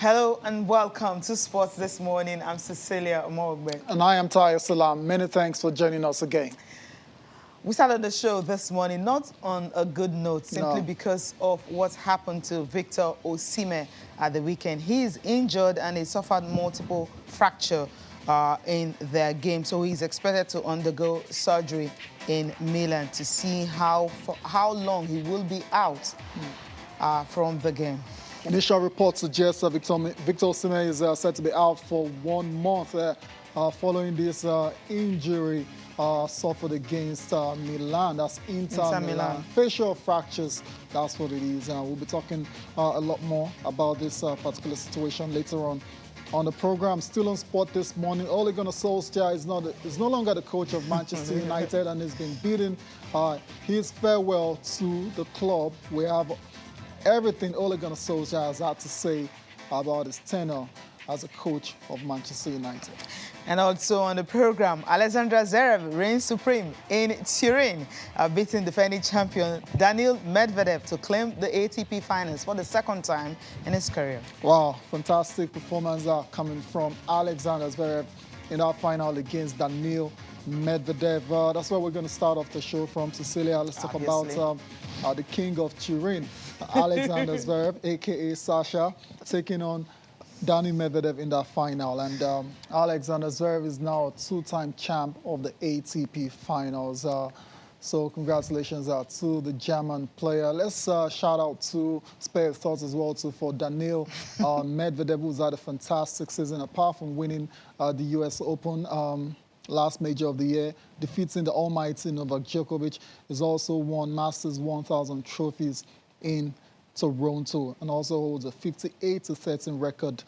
Hello and welcome to Sports This Morning. I'm Cecilia Omogbe. And I am Tayo Salam. Many thanks for joining us again. We started the show this morning not on a good note, simply because of what happened to Victor Osimhen at the weekend. He is injured and he suffered multiple fractures in their game. So he's expected to undergo surgery in Milan to see how long he will be out from the game. Initial reports suggest Victor Osimhen is said to be out for 1 month following this injury suffered against Milan. That's Inter Milan. Facial fractures, that's what it is. We'll be talking a lot more about this particular situation later on the program. Still on sport this morning, Ole Gunnar Solskjaer is no longer the coach of Manchester United and has been bidding his farewell to the club. We have everything Ole Gunnar Solskjaer has had to say about his tenure as a coach of Manchester United. And also on the program, Alexander Zverev reigns supreme in Turin, beating defending champion Daniil Medvedev to claim the ATP finals for the second time in his career. Wow, fantastic performance coming from Alexander Zverev in our final against Daniil Medvedev. That's where we're going to start off the show from, Cecilia. Let's talk about the king of Turin, Alexander Zverev, a.k.a. Sasha, taking on Daniil Medvedev in that final. And Alexander Zverev is now a 2-time champ of the ATP finals. So congratulations to the German player. Let's shout out to spare thoughts as well for Daniil Medvedev, who's had a fantastic season, apart from winning the US Open last major of the year, defeating the almighty Novak Djokovic. He's also won Masters 1000 trophies in Toronto and also holds a 58-13 record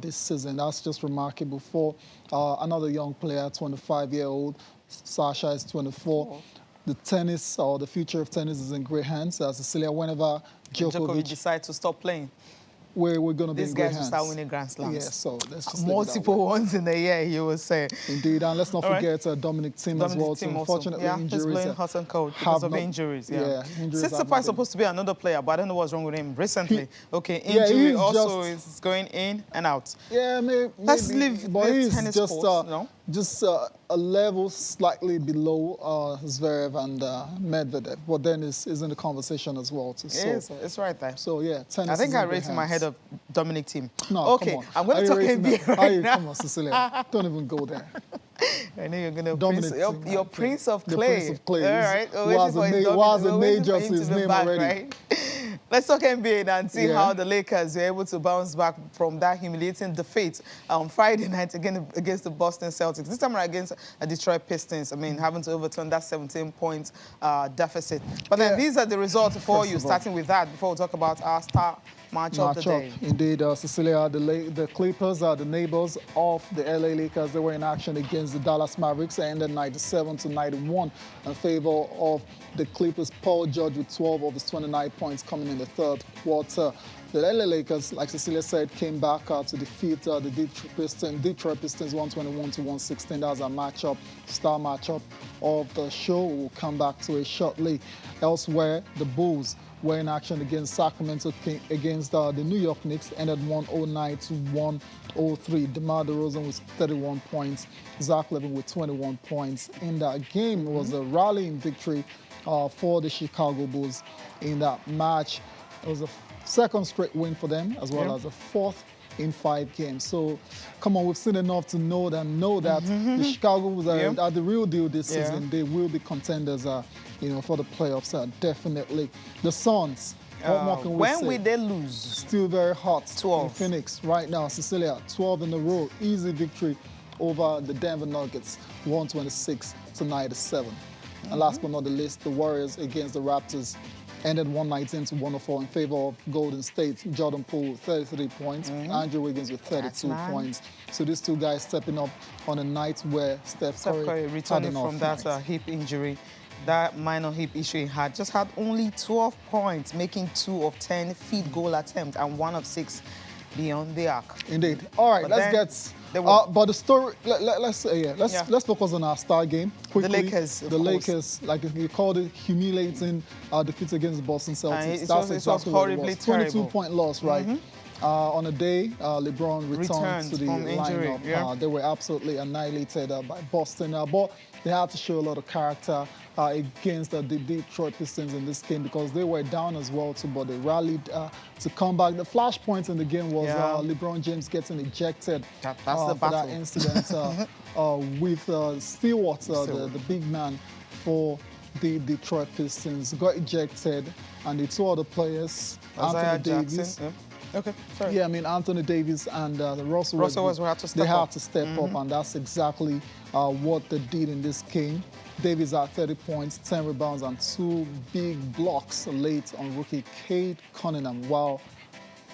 this season. That's just remarkable for another young player, 25-year-old. Sasha is 24. The tennis, or the future of tennis, is in great hands. Cecilia, whenever Djokovic decides to stop playing, we're going to be in great hands. These guys will start winning Grand Slams. Yeah, so let's just multiple ones in a year, you will say. Indeed, and let's not forget Dominic Thiem as well. Unfortunately, injuries. He's playing hot and cold because of injuries. Tsitsipas is supposed to be another player, but I don't know what's wrong with him recently. Injury also is going in and out. Yeah, maybe. Let's leave the tennis just a level slightly below Zverev and Medvedev, but then is in the conversation as well. It's right there. So yeah, tennis. I think I rate him ahead of Dominic Thiem. No, okay, come on. I'm going to talk NBA right now. Come on, Cecilia. Don't even go there. I know you're going to your Prince of Clay. The Prince of Clay. All right. Was a major to his name already. Right? Let's talk NBA and see how the Lakers were able to bounce back from that humiliating defeat on Friday night against the Boston Celtics. This time against the Detroit Pistons. I mean, having to overturn that 17-point deficit. But then these are the results for you, starting with that, before we talk about our star matchup of the day. Indeed, Cecilia, the Clippers are the neighbors of the LA Lakers. They were in action against the Dallas Mavericks. They ended 97-91 in favor of the Clippers. Paul George with 12 of his 29 points coming in the third quarter. The LA Lakers, like Cecilia said, came back to defeat the Detroit Pistons 121-116. That's a star matchup of the show. We'll come back to it shortly. Elsewhere, the Bulls were in action against Sacramento against the New York Knicks, ended 109-103. DeMar DeRozan with 31 points, Zach Levine with 21 points. In that game, it was a rallying victory for the Chicago Bulls in that match. It was a second straight win for them, as well as a fourth in 5 games. So, come on, we've seen enough to know that the Chicago Bulls are the real deal this season. They will be contenders, for the playoffs, definitely. The Suns, what more can we say? When will they lose? Still very hot 12. in Phoenix right now. Cecilia, 12 in a row. Easy victory over the Denver Nuggets, 126-97. And last but not the least, the Warriors against the Raptors ended 119-104 in favor of Golden State. Jordan Poole with 33 points, Andrew Wiggins with 32 points. So these two guys stepping up on a night where Steph Curry returning from that hip injury, that minor hip issue he had, just had only 12 points, making 2 of 10 field goal attempts and 1 of 6 beyond the arc. Indeed. All right, let's get. But the story. Let's focus on our star game quickly. The Lakers. The Lakers, like you called it, humiliating defeat against the Boston Celtics. It was horribly terrible. 22-point loss, right? On a day, LeBron returned to the lineup. Yeah. They were absolutely annihilated by Boston, but they had to show a lot of character against the Detroit Pistons in this game because they were down as well too, but they rallied to come back. The flashpoint in the game was LeBron James getting ejected for that incident with Stewart, the big man for the Detroit Pistons, got ejected, and the two other players, Anthony Davis. Okay, sorry. Yeah, I mean, Anthony Davis and Russell Westbrook, they had to step up, and that's exactly what they did in this game. Davis had 30 points, 10 rebounds, and 2 big blocks late on rookie Cade Cunningham, while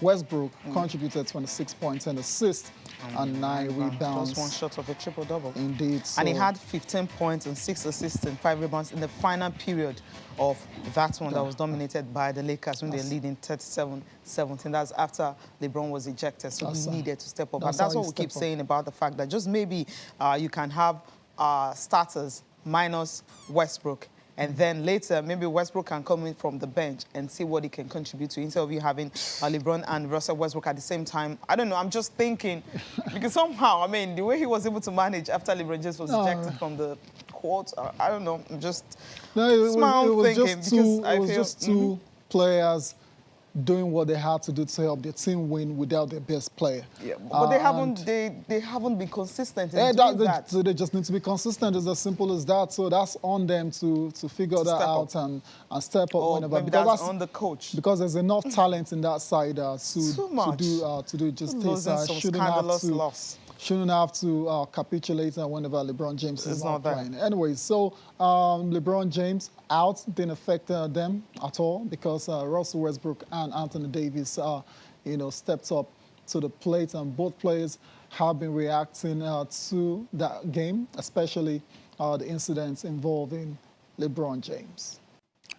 Westbrook contributed 26 points and assists and 9 rebounds. Just one shot of a triple-double. Indeed. So. And he had 15 points and 6 assists and 5 rebounds in the final period of that one that was dominated by the Lakers when they're leading 37-17. That's after LeBron was ejected, so he needed to step up. And that's what we keep saying about the fact that just maybe you can have starters minus Westbrook, and then later, maybe Westbrook can come in from the bench and see what he can contribute to instead of you having LeBron and Russell Westbrook at the same time. I don't know. I'm just thinking, because somehow, I mean, the way he was able to manage after LeBron James was ejected from the court, I don't know. I'm just it was just two players doing what they had to do to help their team win without their best player. Yeah, but they haven't been consistent in doing that. So they just need to be consistent. It's as simple as that. So that's on them to figure that out and step up whenever. Maybe that's on the coach. Because there's enough talent in that side to do just this. Shouldn't have to capitulate whenever LeBron James is not playing. Anyway, so LeBron James out didn't affect them at all because Russell Westbrook and Anthony Davis, stepped up to the plate, and both players have been reacting to that game, especially the incidents involving LeBron James.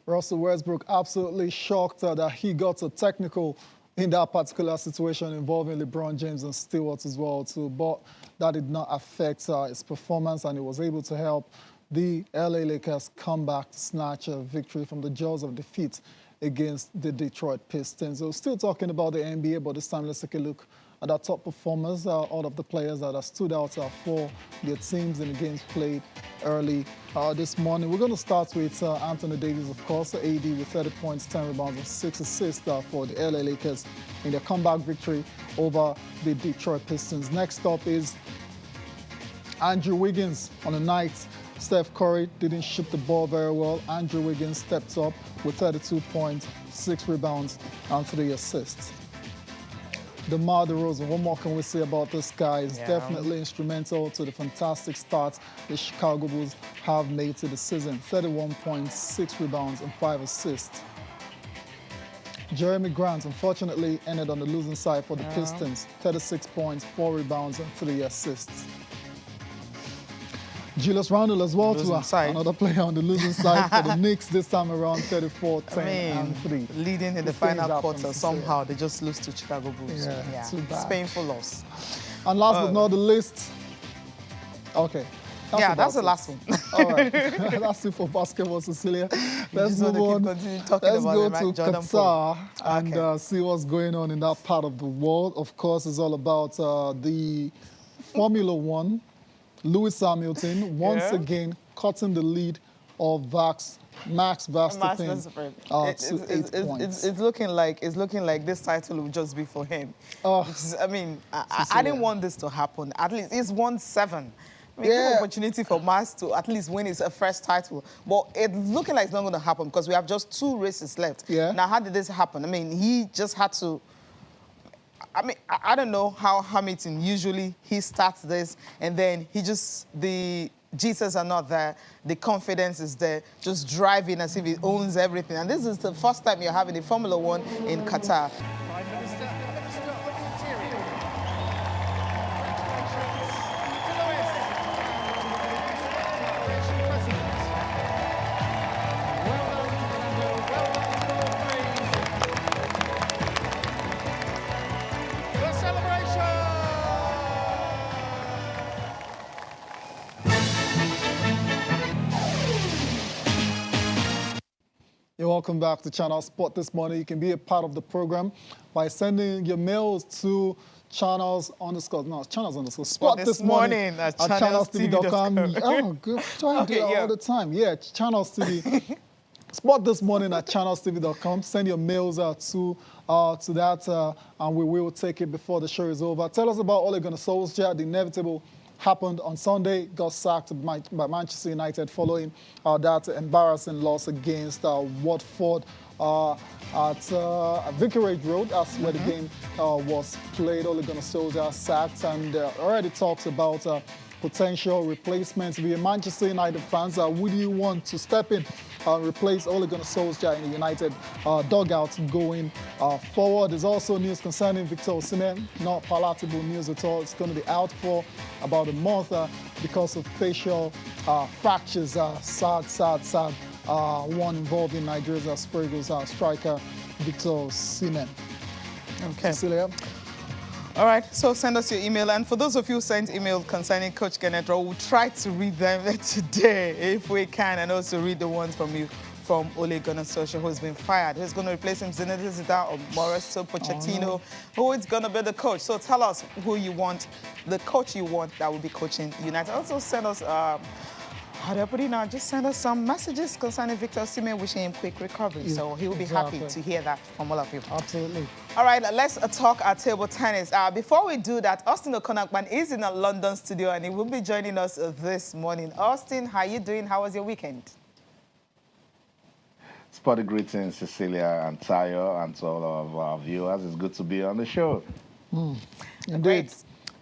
Russell Westbrook absolutely shocked that he got a technical in that particular situation involving LeBron James and Stewart as well too, but that did not affect his performance, and he was able to help the LA Lakers come back to snatch a victory from the jaws of defeat against the Detroit Pistons. So still talking about the NBA, but this time let's take a look at our top performers, all of the players that have stood out for their teams in the games played early this morning. We're going to start with Anthony Davis, of course, AD with 30 points, 10 rebounds, and 6 assists for the LA Lakers in their comeback victory over the Detroit Pistons. Next up is Andrew Wiggins. On the night Steph Curry didn't shoot the ball very well, Andrew Wiggins stepped up with 32 points, 6 rebounds, and 3 assists. DeMar DeRozan, what more can we say about this guy? He's definitely instrumental to the fantastic start the Chicago Bulls have made to the season. 31 points, 6 rebounds, and 5 assists. JERAMI Grant, unfortunately, ended on the losing side for the Pistons. 36 points, 4 rebounds, and 3 assists. Julius Randle as well, another player on the losing side for the Knicks this time around, 34, 10, and 3. Leading in the final quarter, somehow they just lose to Chicago Bulls. Yeah, too bad. It's painful loss. And last but not the least, okay. That's the last one. All right, that's it for basketball, Cecilia. Let's move on. Let's go to Qatar and see what's going on in that part of the world. Of course, it's all about the Formula One. Lewis Hamilton once again cutting the lead of Max Verstappen to 8 points. It's looking like this title will just be for him. I mean, I didn't want this to happen. At least it's won 7. I mean, give opportunity for Max to at least win his first title. But it's looking like it's not going to happen because we have just 2 races left. Yeah. Now, how did this happen? I mean, he just had to... I mean, I don't know how Hamilton usually he starts this and then the Jesus are not there, the confidence is there, just driving as if he owns everything. And this is the first time you're having a Formula One in Qatar. Prime Minister of the Interior. welcome back to Channel Sport this morning. You can be a part of the program by sending your mails to sport this morning at channelstv.com. Oh, good. Try to do that all the time. Yeah, Channels TV. Sport this morning at channelstv.com. Send your mails to that, and we will take it before the show is over. Tell us about Ole Gunnar Solskjaer. The inevitable happened on Sunday. Got sacked by Manchester United following that embarrassing loss against Watford at Vicarage Road. That's where the game was played. Ole Gunnar Solskjaer sacked, and already talks about potential replacements. If you're a Manchester United fans, would you want to step in and replace Ole Gunnar Solskjaer in the United dugout going forward? There's also news concerning Victor Osimhen. Not palatable news at all. It's going to be out for about a month because of facial fractures. Sad. One involving Nigeria's Asperger's striker Victor Osimhen. Okay. Cecilia? All right, so send us your email. And for those of you who sent email concerning Coach Kenneth Rowe, we'll try to read them today if we can, and also read the ones from you from Ole Gunnar Solskjaer, who's been fired. Who's going to replace him? Zinedine Zidane or Mauricio Pochettino? Who is going to be the coach? So tell us who you want, the coach you want that will be coaching United. Also send us, how do I put it now? Just send us some messages concerning Victor Osimhen, wishing him quick recovery. Yeah, so he will be happy to hear that from all of you. Absolutely. All right, let's talk table tennis. Before we do that, Austin Okonakman is in a London studio, and he will be joining us this morning. Austin, how are you doing? How was your weekend? Sporty greetings, Cecilia and Tayo, and to all of our viewers. It's good to be on the show. Great.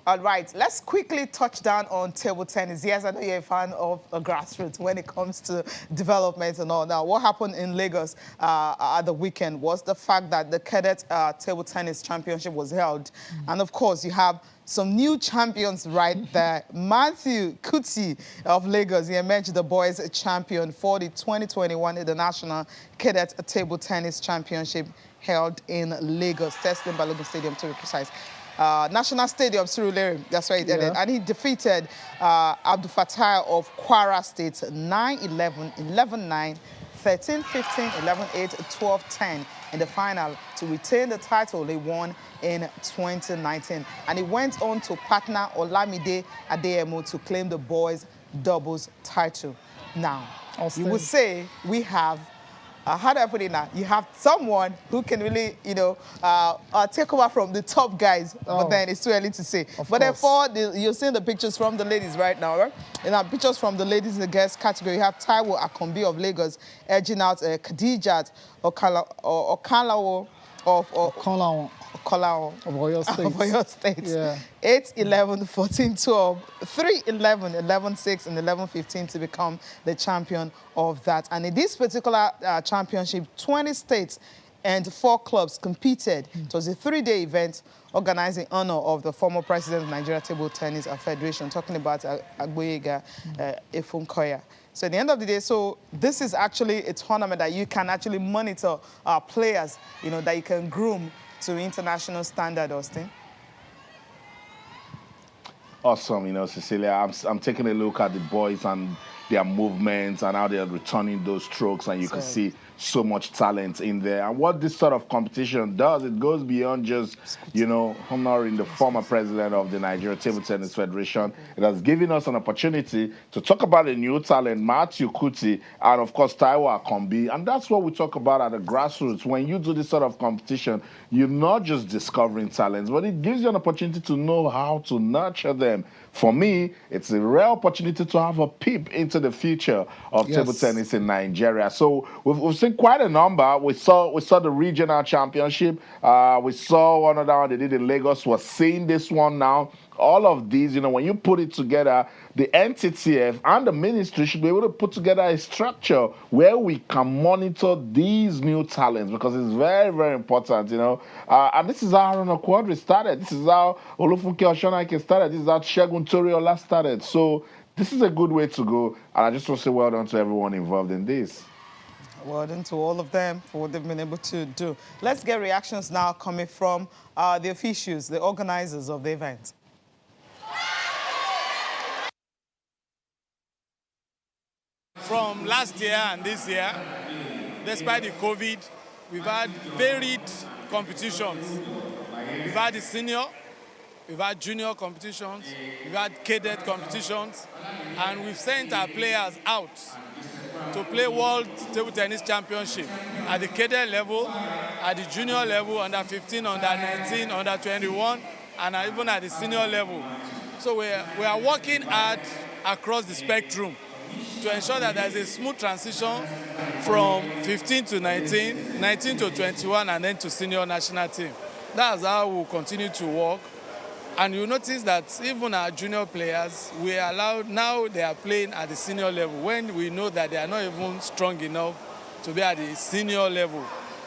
All right, let's quickly touch down on table tennis. Yes, I know you're a fan of grassroots when it comes to development and all. Now, what happened in Lagos at the weekend was the fact that the Cadet Table Tennis Championship was held. And, of course, you have some new champions right there. Matthew Kuti of Lagos, he emerged the boys champion for the 2021 International Cadet Table Tennis Championship held in Lagos, Teslim Balogun Stadium to be precise. National Stadium, Surulere, that's right, yeah. And he defeated Abdul Fattah of Kwara State 9-11, 11-9, 13-15, 11-8, 12-10 in the final to retain the title they won in 2019. And he went on to partner Olamide Adeyemo to claim the boys' doubles title. Now, you would say we have how do I put it now? You have someone who can really, take over from the top guys, but then it's too early to say. But therefore, you're seeing the pictures from the ladies right now, right? And our pictures from the ladies in the girls category, you have Taiwo Akombi of Lagos edging out Khadijat Okanlawo of Oyo State. Yeah. 8-11, 14-12, 3-11, 11-6, and 11-15 to become the champion of that. And in this particular championship, 20 states and 4 clubs competed. It was a 3-day event organized in honor of the former president of Nigeria Table Tennis Federation, talking about Agboyega Efunkoya. So at the end of the day, so this is actually a tournament that you can actually monitor players, that you can groom to international standard, Austin. Awesome, Cecilia. I'm taking a look at the boys and their movements and how they're returning those strokes, and you can see so much talent in there. And what this sort of competition does, it goes beyond just, honoring the former president of the Nigeria Table Tennis Federation. It has given us an opportunity to talk about a new talent, Matthew Kuti, and of course, Taiwo Akombi. And that's what we talk about at the grassroots. When you do this sort of competition, you're not just discovering talents, but it gives you an opportunity to know how to nurture them. For me, it's a rare opportunity to have a peep into the future of table tennis in Nigeria. So we've seen quite a number. We saw the regional championship. We saw another one they did in Lagos. We're seeing this one now. All of these, when you put it together, the NTTF and the ministry should be able to put together a structure where we can monitor these new talents, because it's very, very important, And this is how Aruna Quadri started. This is how Olufunke Oshonaike started. This is how Shegun Toriola started. So this is a good way to go. And I just want to say well done to everyone involved in this. Well done to all of them for what they've been able to do. Let's get reactions now coming from the officials, the organizers of the event. From last year and this year, despite the COVID, we've had varied competitions. We've had the senior, we've had junior competitions, we've had cadet competitions, and we've sent our players out to play World Table Tennis Championship at the cadet level, at the junior level, under 15, under 19, under 21, and even at the senior level. So we are working hard across the spectrum to ensure that there's a smooth transition from 15 to 19, 19 to 21, and then to senior national team. That's how we'll continue to work. And you notice that even our junior players, we are allowed, now they are playing at the senior level. When we know that they are not even strong enough to be at the senior level,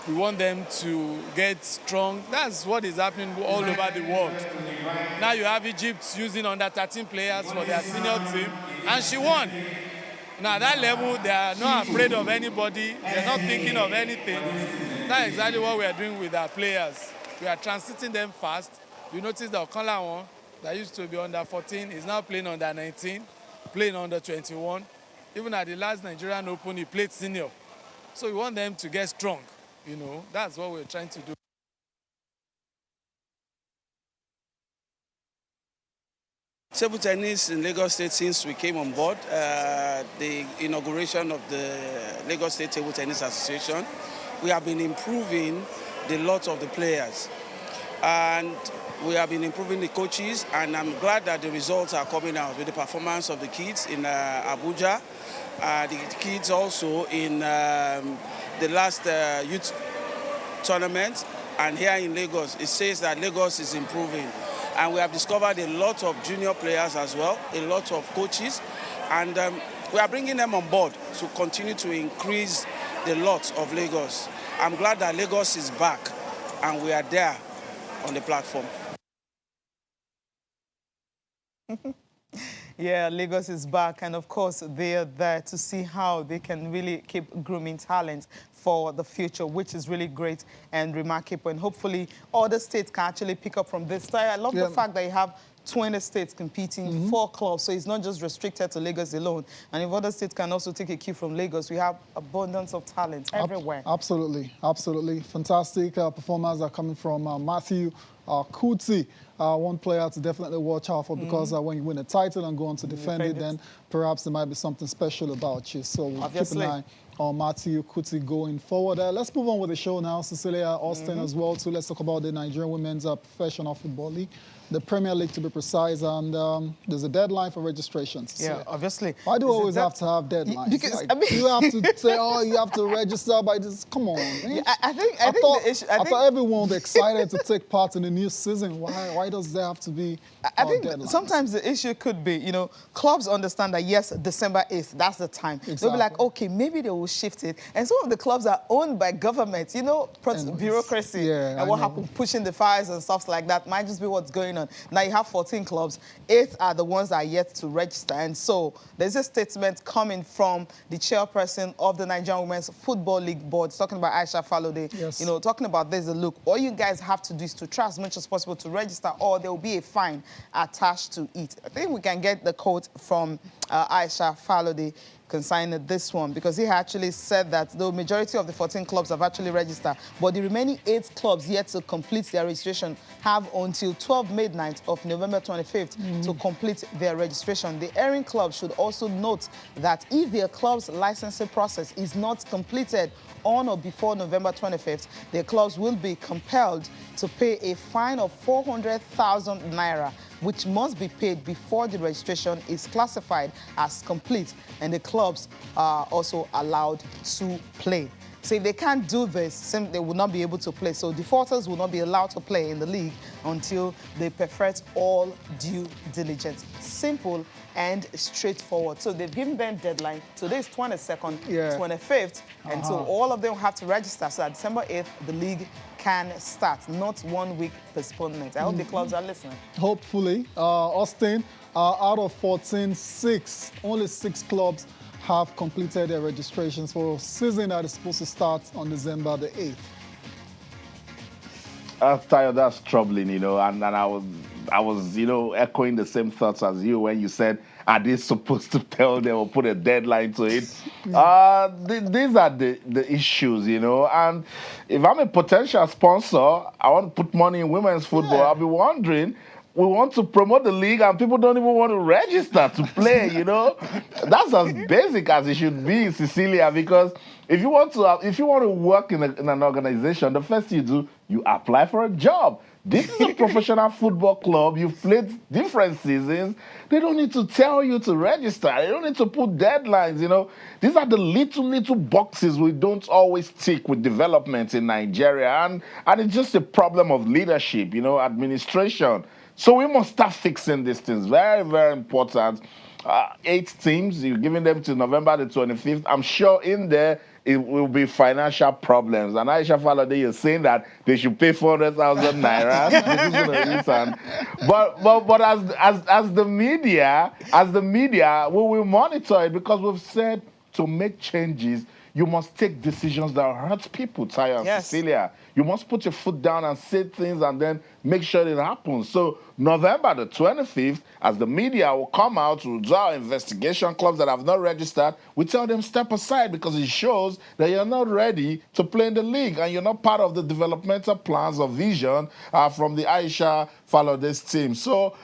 we want them to get strong. That's what is happening all over the world. Now you have Egypt using under 13 players for their senior team, and she won. Now at that level, they are not afraid of anybody. They're not thinking of anything. That's exactly what we are doing with our players. We are transiting them fast. You notice that Okanlawon, that used to be under 14, is now playing under 19, playing under 21. Even at the last Nigerian Open, he played senior. So we want them to get strong. You know, that's what we're trying to do. Table tennis in Lagos State, since we came on board, the inauguration of the Lagos State Table Tennis Association, we have been improving the lot of the players. And we have been improving the coaches, and I'm glad that the results are coming out with the performance of the kids in Abuja, the kids also in the last youth tournament, and here in Lagos. It says that Lagos is improving. And we have discovered a lot of junior players as well, a lot of coaches, and we are bringing them on board to continue to increase the lot of Lagos. I'm glad that Lagos is back, and we are there on the platform. Yeah, Lagos is back, and of course they're there to see how they can really keep grooming talent for the future, which is really great and remarkable. And hopefully other states can actually pick up from this. I love the fact that you have 20 states competing, 4 clubs, so it's not just restricted to Lagos alone. And if other states can also take a cue from Lagos, we have abundance of talent everywhere. Absolutely, absolutely. Fantastic performers are coming from Matthew Kuti, one player to definitely watch out for, because when you win a title and go on to defend it, then perhaps there might be something special about you. So we'll keep an eye on Matthew Kuti going forward. Let's move on with the show now. Cecilia, Austin as well, too. Let's talk about the Nigerian Women's Professional Football League, the Premier League to be precise, and there's a deadline for registrations. Yeah, obviously. Why do we always have to have deadlines? Because, like, I mean, you have to say, oh, you have to register by this. Come on. Yeah, I thought everyone was excited to take part in the new season. Why does there have to be deadlines? Sometimes the issue could be, you know, clubs understand that, yes, December 8th, that's the time. Exactly. They'll be like, okay, maybe they will shift it. And some of the clubs are owned by government, you know, bureaucracy and what happened, pushing the files and stuff like that might just be what's going on. Now you have 14 clubs, 8 are the ones that are yet to register. And so there's a statement coming from the chairperson of the Nigerian Women's Football League Board, talking about Aisha Falode, you know, talking about this, look, all you guys have to do is to try as much as possible to register, or there will be a fine attached to it. I think we can get the quote from Aisha Falode concerning this one, because he actually said that the majority of the 14 clubs have actually registered, but the remaining 8 clubs yet to complete their registration have until 12 midnight of November 25th to complete their registration. The erring club should also note that if their club's licensing process is not completed on or before November 25th, their clubs will be compelled to pay a fine of 400,000 naira, which must be paid before the registration is classified as complete, and the clubs are also allowed to play. So if they can't do this, they will not be able to play. So defaulters will not be allowed to play in the league until they perfect all due diligence. Simple and straightforward. So they've given them deadline. Today is 22nd, 25th, and so all of them have to register. So at December 8th, the league can start, not 1 week postponement. I hope the clubs are listening. Hopefully. Austin, out of 14, only 6 clubs have completed their registrations for a season that is supposed to start on December the 8th. That's troubling, you know, and I was, you know, echoing the same thoughts as you when you said Are they supposed to tell them or put a deadline to it? These are the issues, you know. And if I'm a potential sponsor, I want to put money in women's football. I'll be wondering, we want to promote the league and people don't even want to register to play, you know. That's as basic as it should be, Cecilia, because if you want to work in an organization, the first thing you do, you apply for a job. This is a professional football club. You've played different seasons. They don't need to tell you to register. They don't need to put deadlines, you know. These are the little boxes we don't always tick with development in Nigeria. And it's just a problem of leadership, you know, administration. So we must start fixing these things. Very, very important. 8 teams, you're giving them to November the 25th. I'm sure in there it will be financial problems. And Aisha Falade, you're saying that they should pay 400,000 naira. But as the media, we will monitor it because we've said to make changes, you must take decisions that hurt people, Taya and Cecilia. You must put your foot down and say things and then make sure it happens. So November the 25th, as the media will come out to do our investigation, clubs that have not registered, we tell them step aside because it shows that you're not ready to play in the league and you're not part of the developmental plans or vision from the Aisha Falade's team. So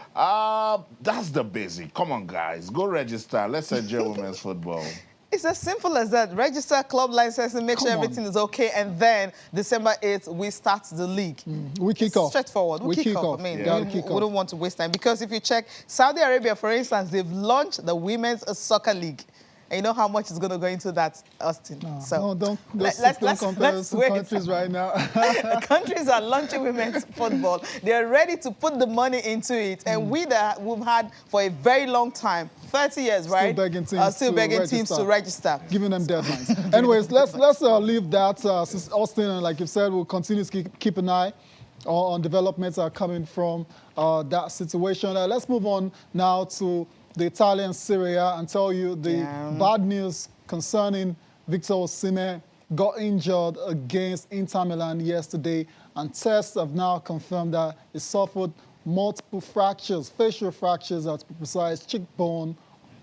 that's the basic. Come on, guys. Go register. Let's enjoy women's football. It's as simple as that. Register club license and make sure everything is okay. And then December 8th, we start the league. We kick off. Straightforward. We kick off. I mean, we don't want to waste time. Because if you check Saudi Arabia, for instance, they've launched the Women's Soccer League. And you know how much is going to go into that, Austin? No, don't compare us to countries right now. Countries are launching women's football. They're ready to put the money into it. And we've had for a very long time, 30 years, right? Still begging teams to register. Giving them deadlines. Anyways, let's leave that. Austin, and like you said, we'll continue to keep an eye on developments that are coming from that situation. Let's move on now to the Italian Serie A and tell you the bad news concerning Victor Osimhen. Got injured against Inter Milan yesterday, and tests have now confirmed that he suffered multiple fractures, facial fractures, to be precise, cheekbone,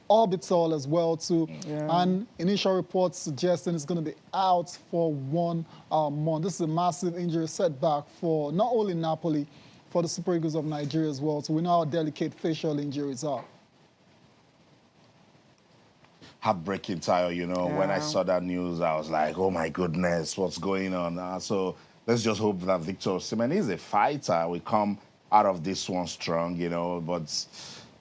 orbital as well too. And initial reports suggesting it's going to be out for 1 month. This is a massive injury setback for not only Napoli, for the Super Eagles of Nigeria as well. So we know how delicate facial injuries are. Heartbreaking, Tayo, you know. When I saw that news, I was like, oh my goodness, what's going on? So let's just hope that Victor Osimhen is a fighter. We come out of this one strong, you know, but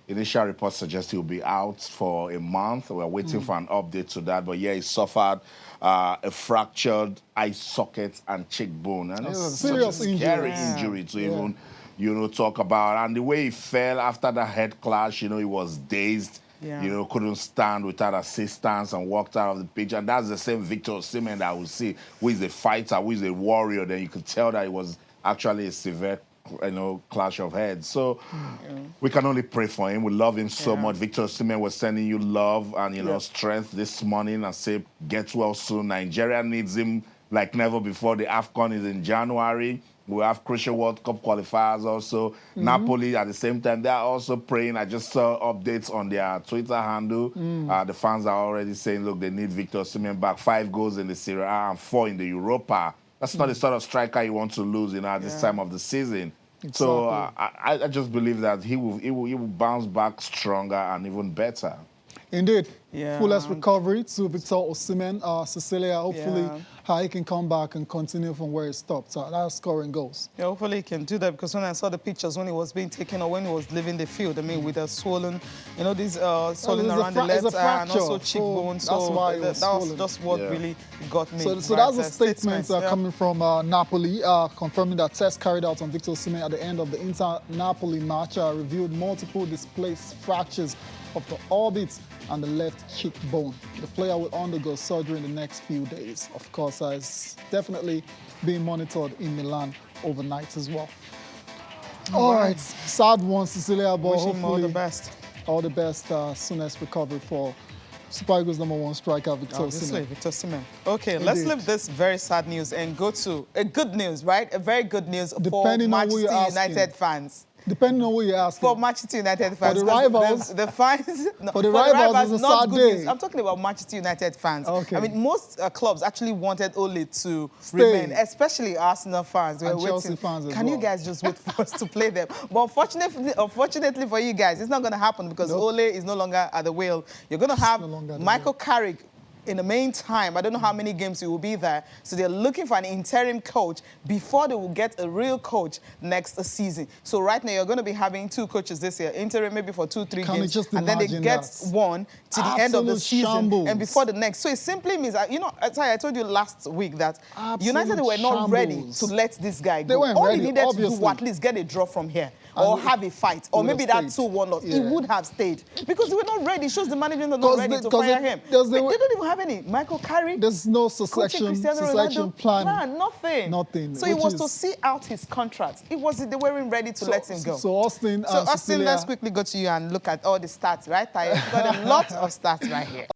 initial reports suggest he'll be out for a month. We're waiting for an update to that. But yeah, he suffered a fractured eye socket and cheekbone. And it was serious such a scary injury to even, you know, talk about. And the way he fell after that head clash, you know, he was dazed. You know, couldn't stand without assistance and walked out of the pitch. And that's the same Victor Osimhen that I would see, who is a fighter, who is a warrior. Then you could tell that it was actually a severe, you know, clash of heads. So we can only pray for him. We love him so much. Victor Osimhen was sending you love and, you know, strength this morning and say, get well soon. Nigeria needs him like never before. The AFCON is in January. We have crucial World Cup qualifiers also. Napoli, at the same time, they are also praying. I just saw updates on their Twitter handle. The fans are already saying, look, they need Victor Osimhen back. 5 goals in the Serie A and 4 in the Europa. That's not the sort of striker you want to lose, you know, at this time of the season. Exactly. So I just believe that he will bounce back stronger and even better. Indeed. Fullest recovery to Victor Osimhen. Cecilia, hopefully he can come back and continue from where he stopped. So that's scoring goals. Yeah, hopefully he can do that, because when I saw the pictures when he was being taken or when he was leaving the field, I mean, with a swollen, you know, these swollen around the left eye and also cheekbone. So that's why that was just what really got me. So that's a statement coming from Napoli, confirming that tests carried out on Victor Osimhen at the end of the Inter-Napoli match revealed multiple displaced fractures of the orbit and the left cheekbone. The player will undergo surgery in the next few days. Of course, it's definitely being monitored in Milan overnight as well. All right, sad one, Cecilia, but hopefully hopefully all the best. All the best, soonest recovery for Super Eagles #1 striker, Victor Osimhen. Victor Osimhen. Okay, let's leave this very sad news and go to a good news, right? A very good news for Manchester United fans. Depending on who you ask. For Manchester United fans. For the rivals. The fans. No, for the rivals, it's a not sad good day. news. I'm talking about Manchester United fans. Okay. I mean, most clubs actually wanted Ole to remain, especially Arsenal fans. And Chelsea fans as well. Can you guys just wait for us to play them? But unfortunately for you guys, it's not going to happen because Ole is no longer at the wheel. You're going to have Michael Carrick in the meantime. I don't know how many games he will be there. So they're looking for an interim coach before they will get a real coach next season. So right now, you're going to be having 2 coaches this year, interim maybe for 2-3 games. And then they get one to the end of the season and before the next. So it simply means, you know, I told you last week that United were not ready to let this guy go. They weren't All ready, he needed to do was at least get a draw from here. Or have a fight, or maybe that 2-1 loss. He would have stayed because they were not ready. It shows the management are not ready to fire him. They don't even have any. Michael Carrick. There's no succession plan. Nothing. So it was to see out his contract. They weren't ready to let him go. So Austin, let's quickly go to you and look at all the stats. Right, I've got a lot of stats right here.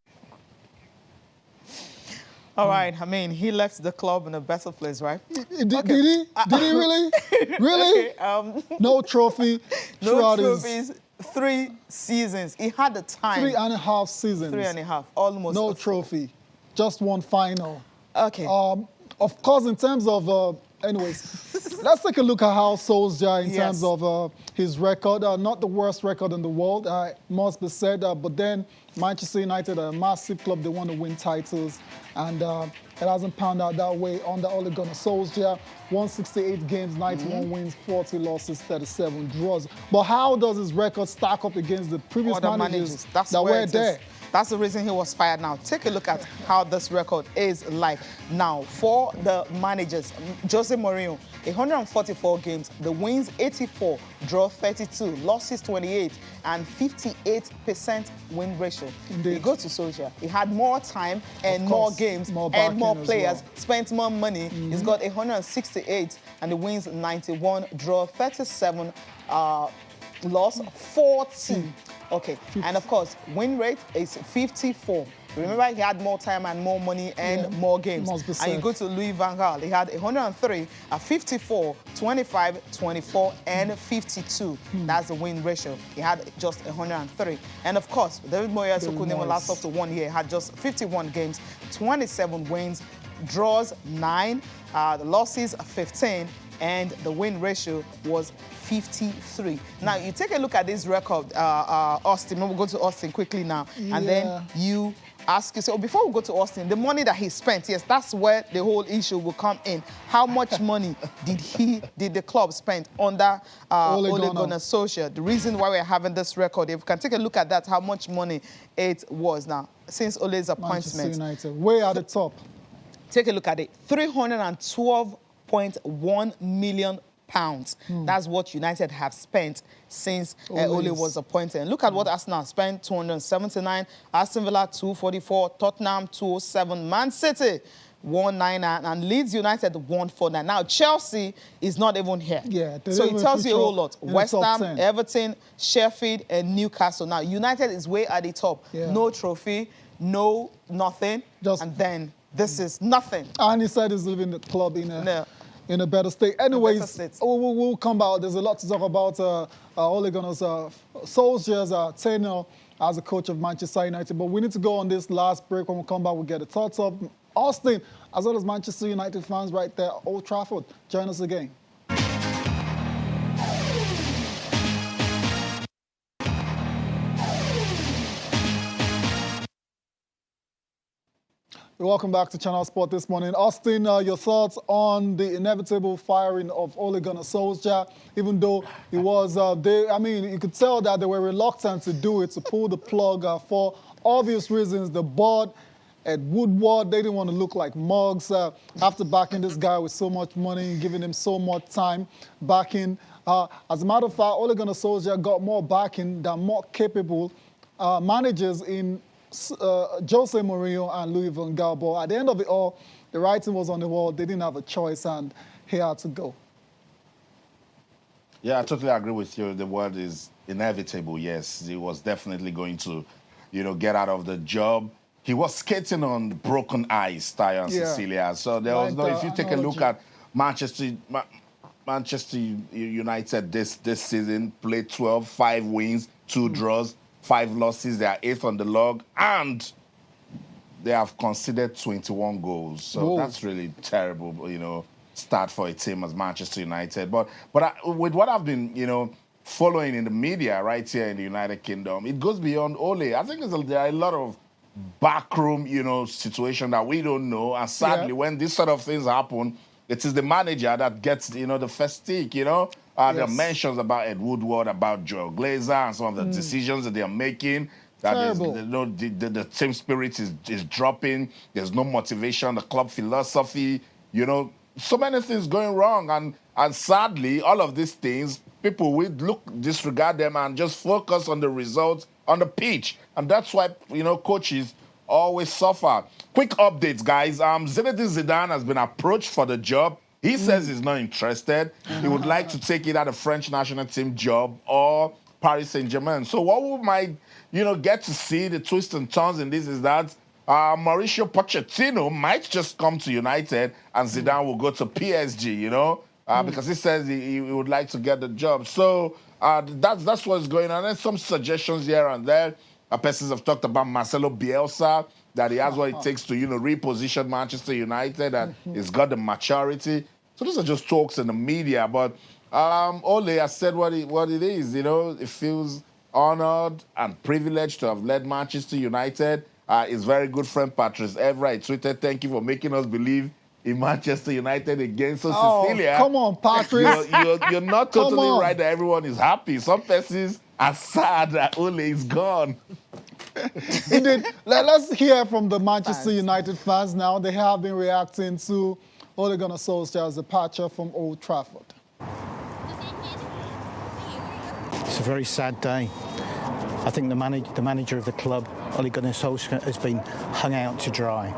All right, I mean, he left the club in a better place, right? Did he? Did he really? Really? Okay, no trophy. No trophies. 3 seasons. He had the time. 3.5 seasons. 3.5, almost. No trophy. Just one final. Okay. Of course, in terms of, anyways, let's take a look at how Solskjaer, in terms of his record, not the worst record in the world, must be said, but then Manchester United are a massive club. They want to win titles, and it hasn't panned out that way under Ole Gunnar Solskjaer. 168 games, 91 wins, 40 losses, 37 draws. But how does his record stack up against the previous managers that were there? That's the reason he was fired now. Take a look at how this record is like now. For the managers, Jose Mourinho, 144 games, the wins 84, draw 32, losses 28, and 58% win ratio. Indeed. You go to Solskjaer, he had more time and more games and more players, spent more money. He's got 168 and the wins 91, draw 37, loss 40. Okay, and of course, win rate is 54. Remember, he had more time and more money and more games. And you go to Louis van Gaal, he had 103, 54, 25, 24, and 52. That's the win ratio. He had just 103. And of course, David Moyes, who couldn't even last up to 1 year, had just 51 games, 27 wins, draws 9, the losses 15, and the win ratio was 53. Now, you take a look at this record, Austin. We'll go to Austin quickly now. And then you ask yourself, before we go to Austin, the money that he spent, yes, that's where the whole issue will come in. How much money did the club spend under Ole Gunnar Solskjaer? The reason why we're having this record, if we can take a look at that, how much money it was now since Ole's appointment. Manchester United, way at the top. Take a look at it, 312.1 million pounds. That's what United have spent since Ole was appointed. And look at what Arsenal spent, 279, Aston Villa 244, Tottenham 207, Man City 199, and Leeds United 149. Now Chelsea is not even here. So it tells you a whole lot. West Ham, Everton, Sheffield, and Newcastle. Now United is way at the top. No trophy, no nothing, and then this is nothing. And he said he's leaving the club in a better state. Anyways, we'll come back. There's a lot to talk about Ole Gunnar Solskjaer's tenure as a coach of Manchester United. But we need to go on this last break. When we come back, we'll get the thoughts of Austin, as well as Manchester United fans right there at Old Trafford. Join us again. Welcome back to Channel Sport this morning. Austin, your thoughts on the inevitable firing of Ole Gunnar Solskjaer, even though it was, I mean, you could tell that they were reluctant to do it, to pull the plug for obvious reasons. The board at Woodward, they didn't want to look like mugs after backing this guy with so much money and giving him so much time backing. As a matter of fact, Ole Gunnar Solskjaer got more backing than more capable managers in Jose Mourinho and Louis van Gaal. But at the end of it all, the writing was on the wall. They didn't have a choice, and he had to go. Yeah, I totally agree with you. The word is inevitable, yes. He was definitely going to, get out of the job. He was skating on broken ice, Ty and Cecilia. So there was no, if you take a look at Manchester Manchester United this season, played 12, 5 wins, 2 draws, 5 losses. They are 8th on the log, and they have conceded 21 goals. So that's really terrible, you know, start for a team as Manchester United. But with what I've been, you know, following in the media right here in the United Kingdom, it goes beyond Ole. I think there are a lot of backroom, you know, situation that we don't know. And sadly, when these sort of things happen, it is the manager that gets, you know, the first stick, you know. There are mentions about Ed Woodward, about Joel Glazer, and some of the decisions that they are making. That is, you know, the team spirit is dropping. There's no motivation. The club philosophy, you know, so many things going wrong. And sadly, all of these things, people will disregard them and just focus on the results on the pitch. And that's why, you know, coaches always suffer. Quick updates, guys. Zinedine Zidane has been approached for the job. He says he's not interested. He would like to take either the French national team job or Paris Saint-Germain. So what we might, you know, get to see, the twists and turns in this is that Mauricio Pochettino might just come to United and Zidane will go to PSG, you know, because he says he would like to get the job. So that's what's going on. And some suggestions here and there. Persons have talked about Marcelo Bielsa, that he has what it takes to, you know, reposition Manchester United, and he's got the maturity. So those are just talks in the media. But Ole has said what it is, you know. It feels honored and privileged to have led Manchester United. His very good friend Patrice Evra tweeted, "Thank you for making us believe in Manchester United again." So Cecilia, come on, Patrice. You're not totally right that everyone is happy. Some persons are sad that Ole is gone. Indeed. Let's hear from the Manchester United fans now. They have been reacting to Ole Gunnar Solskjaer's departure from Old Trafford. It's a very sad day. I think the manager of the club, Ole Gunnar Solskjaer, has been hung out to dry.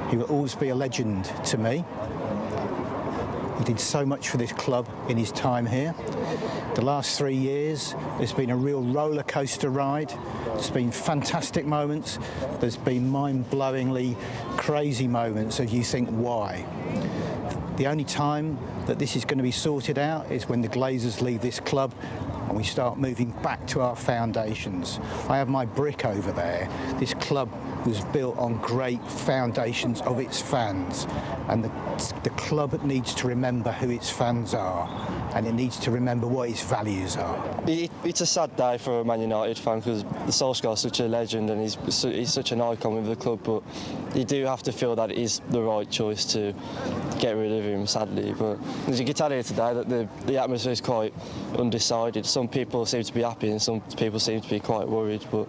He will always be a legend to me. He did so much for this club in his time here. The last 3 years, it's been a real roller coaster ride. There's been fantastic moments. There's been mind-blowingly crazy moments as you think, why? The only time that this is going to be sorted out is when the Glazers leave this club and we start moving back to our foundations. I have my brick over there. This club was built on great foundations of its fans, and the club needs to remember who its fans are, and it needs to remember what its values are. It's a sad day for a Man United fan because the Solskjaer is such a legend and he's such an icon with the club, but you do have to feel that it is the right choice to get rid of him, sadly. But as you can tell here today that the atmosphere is quite undecided. Some people seem to be happy and some people seem to be quite worried, but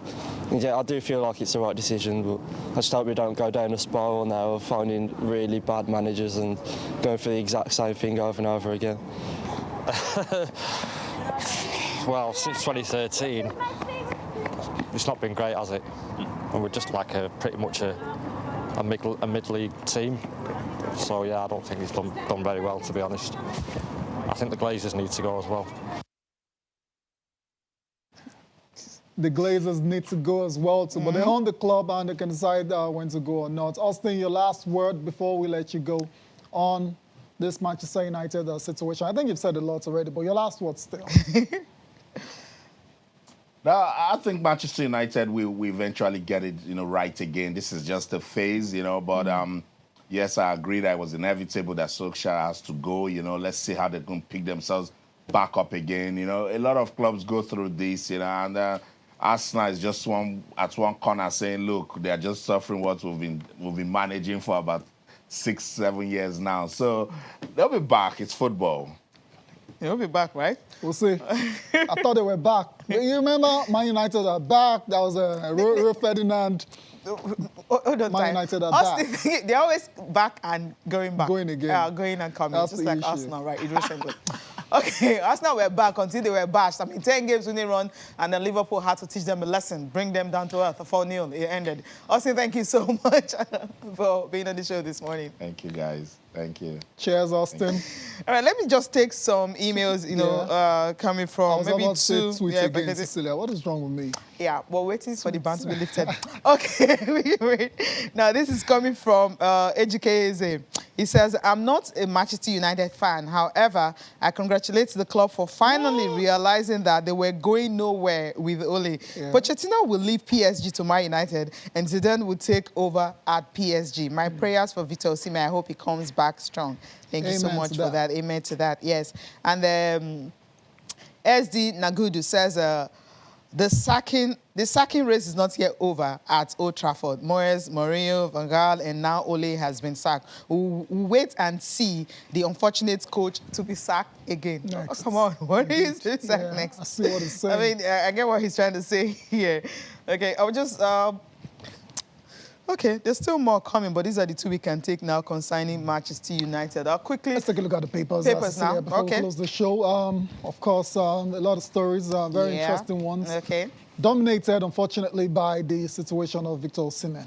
yeah, I do feel like it's the right decision, but I just hope we don't go down a spiral now of finding really bad managers and going for the exact same thing over and over again. Well, since 2013, it's not been great, has it? And we're just like pretty much a mid-league team. So yeah, I don't think he's done very well, to be honest. I think the Glazers need to go as well. The Glazers need to go as well, too. But they own the club and they can decide when to go or not. Austin, your last word before we let you go on this Manchester United situation. I think you've said a lot already, but your last word still. No, I think Manchester United will eventually get it, you know, right again. This is just a phase, you know, but yes, I agree that it was inevitable that Solskjaer has to go. You know, let's see how they can pick themselves back up again. You know, a lot of clubs go through this, you know, and Arsenal is just at one corner saying, look, they're just suffering what we've been managing for about 6-7 years now. So they'll be back. It's football. They'll be back, right? We'll see. I thought they were back. You remember Man United are back? That was Rio Ferdinand. Man United are back. They're always back and going back. Going again. Going and coming. That's just the like issue. Arsenal, right? Idris Okay, Arsenal were back until they were bashed. I mean, 10 games winning run, and then Liverpool had to teach them a lesson, bring them down to earth. 4-0, it ended. Austin, thank you so much for being on the show this morning. Thank you, guys. Thank you. Cheers, Austin. All right, let me just take some emails, coming from I was maybe about to say two. tweets again, Cecilia. What is wrong with me? Yeah, we're waiting for the ban to be lifted. Okay, wait. Now, this is coming from Ejike. He says, I'm not a Manchester United fan. However, I congratulate the club for finally realizing that they were going nowhere with Ole. Yeah. Pochettino will leave PSG to Man United, and Zidane will take over at PSG. My prayers for Victor Osimhen. I hope he comes back strong. Thank you so much for that. Amen to that. Yes. And SD Nagudu says, the sacking race is not yet over at Old Trafford. Moyes, Mourinho, Van Gaal, and now Ole has been sacked. We'll wait and see the unfortunate coach to be sacked again. Next. Oh, come on. What is this next? I see what he's saying. I mean, I get what he's trying to say here. Okay, I'll just... Okay, there's still more coming, but these are the two we can take now concerning Manchester United. I'll quickly... Let's take a look at the papers. Now, before we close the show. Of course, a lot of stories, very interesting ones. Okay. Dominated, unfortunately, by the situation of Victor Osimhen.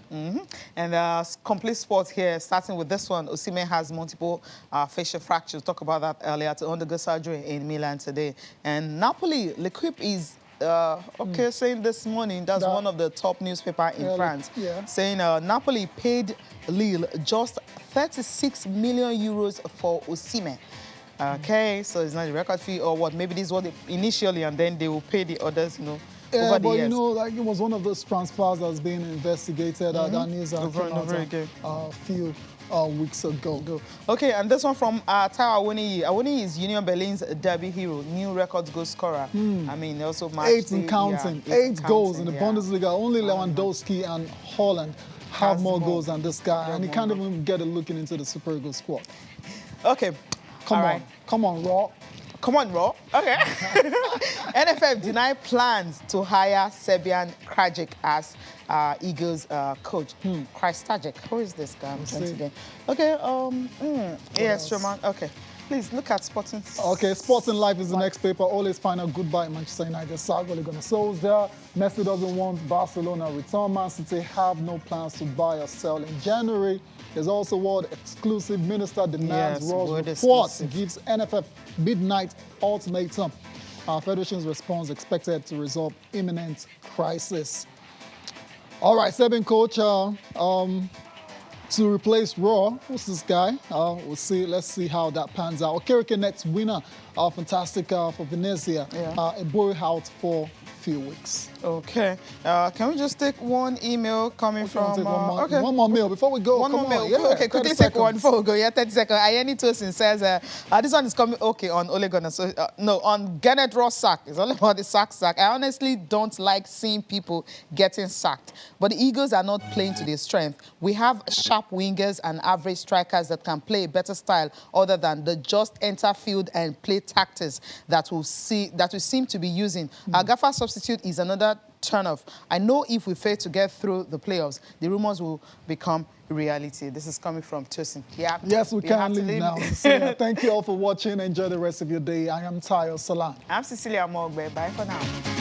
And complete sports here, starting with this one. Osimhen has multiple facial fractures. Talk about that earlier, to undergo surgery in Milan today. And Napoli, L'Equipe is... saying this morning, that's one of the top newspapers in France, saying Napoli paid Lille just 36 million euros for Osimhen. Okay, so it's not a record fee or what? Maybe this is what they initially, and then they will pay the others, over the years. Like it was one of those transfers that's being investigated. That news came out a few weeks ago. Okay, and this one from Taiwo Awoniyi. Awoniyi is Union Berlin's derby hero, new record goal scorer. I mean, also matched 8 and counting. 8 goals in the Bundesliga. Only Lewandowski and Holland have more goals than this guy, and he can't even get a look into the Super Eagles squad. Okay, come on, Raw. Come on, Raw. Okay. NFF denied plans to hire Serbian Krajic as Eagles coach. Krajic. Who is this guy? Okay. Yes, Roman. Okay. Please look at Sporting. Okay, Sporting Life is the next paper. Ole's final goodbye. Manchester United saga Ole Gunnar Solskjaer. Messi doesn't want Barcelona return. Man City have no plans to buy or sell in January. There's also world exclusive minister demands Raw's report gives NFF midnight ultimatum. Our federation's response expected to resolve imminent crisis. All right, Serbian coach to replace Raw. Who's this guy? We'll see. Let's see how that pans out. Okereke Nets winner, fantastic for Venezia. Ebori out for a few weeks. Okay. Can we just take one email coming from... One more mail before we go. One more mail. Okay, quickly take one before we go. Yeah, 30 seconds. Ayeni Tosin says, this one is coming, on Ole Gunnar. So, no, on Gennett Ross sack. It's all about the sack. I honestly don't like seeing people getting sacked. But the Eagles are not playing to their strength. We have sharp wingers and average strikers that can play a better style other than the just enter field and play tactics that we seem to be using. Our Gaffer substitute is another turn-off. I know if we fail to get through the playoffs, the rumors will become reality. This is coming from Tosin. Yeah. Yes, we can leave now. Cecilia, thank you all for watching. Enjoy the rest of your day. I am Tayo Salan. I'm Cecilia Mogbe. Bye for now.